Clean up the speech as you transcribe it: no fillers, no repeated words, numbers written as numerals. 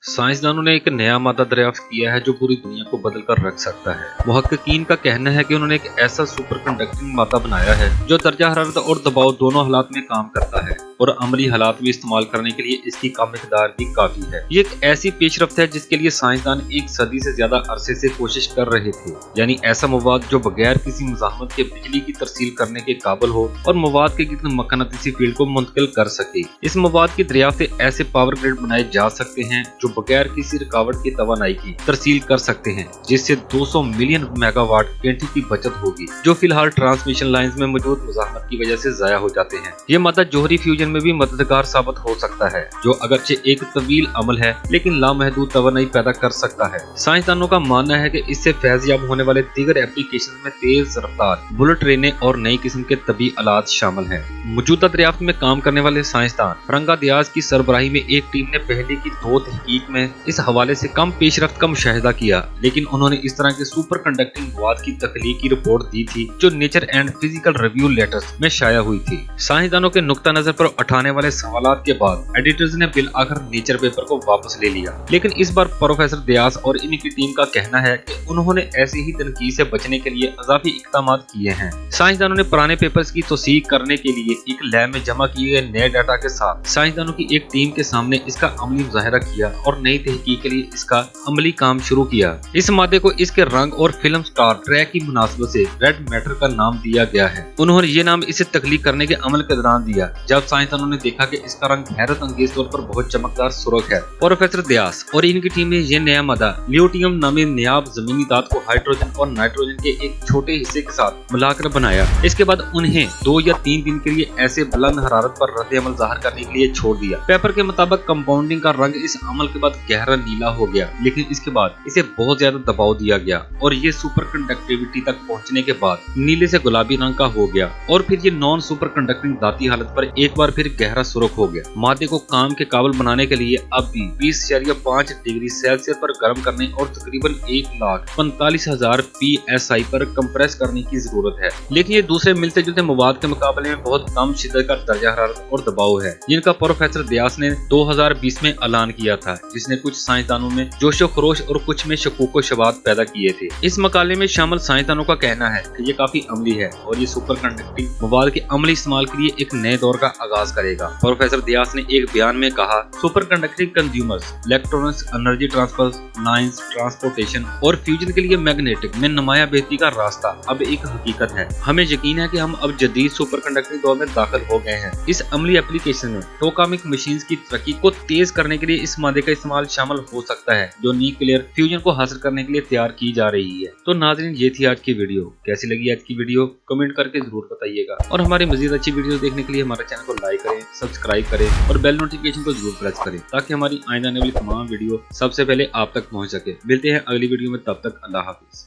साइंसदानों ने एक नया मादा दरियाफ्त किया है जो पूरी दुनिया को बदल कर रख सकता है। मुहक्किकीन का कहना है कि उन्होंने एक ऐसा सुपर कंडक्टिंग मादा बनाया है जो दर्जा हरारत और दबाव दोनों हालात में काम करता है और अमली हालात में इस्तेमाल करने के लिए इसकी कम मिकदार भी काफी है। ये एक ऐसी पेशरफ्त है जिसके लिए साइंसदान एक सदी से ज्यादा अरसे से कोशिश कर रहे थे, यानी ऐसा मवाद जो बगैर किसी मुज़ाहमत के बिजली की तरसील करने के काबिल हो और मवाद के किसी मकनातीसी फील्ड को मुंतकिल कर सके। इस मवाद की दरियाफ्त से ऐसे पावर ग्रिड बनाए जा सकते हैं जो बगैर किसी रुकावट की तवानाई की तरसील कर सकते हैं, जिससे 200 मिलियन मेगावाट घंटे की बचत होगी, जो फिलहाल ट्रांसमिशन लाइंस में मौजूद मुज़ाहमत की वजह से जाया हो जाते हैं। ये मादा जोहरी फ्यूजन में भी मददगार साबित हो सकता है, जो अगरचे एक तवील अमल है लेकिन लामहदूद तवानाई पैदा कर सकता है। साइंसदानों का मानना है कि इससे फैज़याब होने वाले दीगर एप्लीकेशन में तेज रफ्तार बुलेट ट्रेनें और नई किस्म के तबी आलात शामिल हैं। मौजूदा दरियाफ्त में काम करने वाले साइंसदान रंगा दियाज की सरबराही में एक टीम ने पहले की 2 तहकीक में इस हवाले से कम पेशरफ्त का मुशाहिदा किया, लेकिन उन्होंने इस तरह के सुपर कंडक्टिंग मवाद की तख्लीक की रिपोर्ट दी थी जो nature and physical review letters में शाया हुई थी। साइंसदानों के नुक्ता नजर पर उठाने वाले सवालात के बाद एडिटर्स ने बिल आखिर नेचर पेपर को वापस ले लिया, लेकिन इस बार प्रोफेसर दियास और इनकी टीम का कहना है कि उन्होंने ऐसी ही तनकीद से बचने के लिए अजाफी इक़दाम किए हैं। साइंसदानों ने पुराने पेपर्स की तौसीक करने के लिए एक लैब में जमा किए गए नए डाटा के साथ साइंसदानों की एक टीम के सामने इसका अमली मुजाहिरा किया और नई तहकीक के लिए इसका अमली काम शुरू किया। इस मादे को इसके रंग और फिल्म स्टार ट्रैक की मुनासबत से रेड मैटर का नाम दिया गया है। उन्होंने ये नाम इसे तख्लीक करने के अमल के दौरान दिया जब साइंसदानों ने देखा कि इसका रंग हैरत अंगेज तौर पर बहुत चमकदार सुर्ख है। प्रोफेसर दियास और इनकी टीम ने यह नया मादा लियोटियम नामी नायाब जमीनी धात को हाइड्रोजन और नाइट्रोजन के एक छोटे हिस्से के साथ मिलाकर बनाया। इसके बाद उन्हें 2 या 3 दिन के लिए ऐसे बुलंद हरारत पर रद्द अमल जाहिर करने के लिए छोड़ दिया। पेपर के मुताबिक कंपाउंडिंग का रंग इस अमल के बाद गहरा नीला हो गया, लेकिन इसके बाद इसे बहुत ज्यादा दबाव दिया गया और ये सुपर कंडक्टिविटी तक पहुंचने के बाद नीले से गुलाबी रंग का हो गया और फिर ये नॉन सुपर कंडक्टिंग धाती हालत पर एक बार फिर गहरा सुर्ख हो गया। मादे को काम के काबिल बनाने के लिए अब भी 20.5 डिग्री सेल्सियस पर गर्म करने और तकरीबन 1,45,000 PSI पर कंप्रेस करने की जरूरत है, लेकिन ये दूसरे मिलते जुलते मवाद के मुकाबले में बहुत कम शिद्दत का दर्जा हरारत और दबाव है, जिनका प्रोफेसर दियास ने 2020 में ऐलान किया था, जिसने कुछ साइंसदानों में जोशो खरोश और कुछ में शकूक व शबात पैदा किए थे। इस मकाले में शामिल साइंसदानों का कहना है कि ये काफी अमली है और ये सुपर कंडक्टिंग मवाद के अमली इस्तेमाल के लिए एक नए दौर का आगाज करेगा। प्रोफेसर दियास ने एक बयान में कहा, super conducting consumers electronics energy transfer lines transportation और फ्यूजन के लिए मैग्नेटिक में नुमाया बेहतरी का रास्ता अब एक हकीकत है। हमें यकीन है कि हम अब जदीद सुपर कंडक्टिंग दौर में दाखिल हो गए हैं। इस अमली एप्लीकेशन में टोकामिक मशीन्स की तरक्की को तेज करने के लिए इस मादे का इस्तेमाल शामिल हो सकता है जो न्यूक्लियर फ्यूजन को हासिल करने के लिए तैयार की जा रही है। तो नाज़रीन, ये थी आज की वीडियो। कैसी लगी आज की वीडियो कमेंट करके जरूर बताइएगा और हमारी मजीद अच्छी वीडियो देखने के लिए हमारे चैनल को लाइक करें, सब्सक्राइब करें और बेल नोटिफिकेशन को जरूर प्रेस करें ताकि हमारी आने वाली तमाम वीडियो सबसे पहले आप तक पहुंच सके। मिलते हैं अगली वीडियो में, तब तक अल्लाह हाफिज।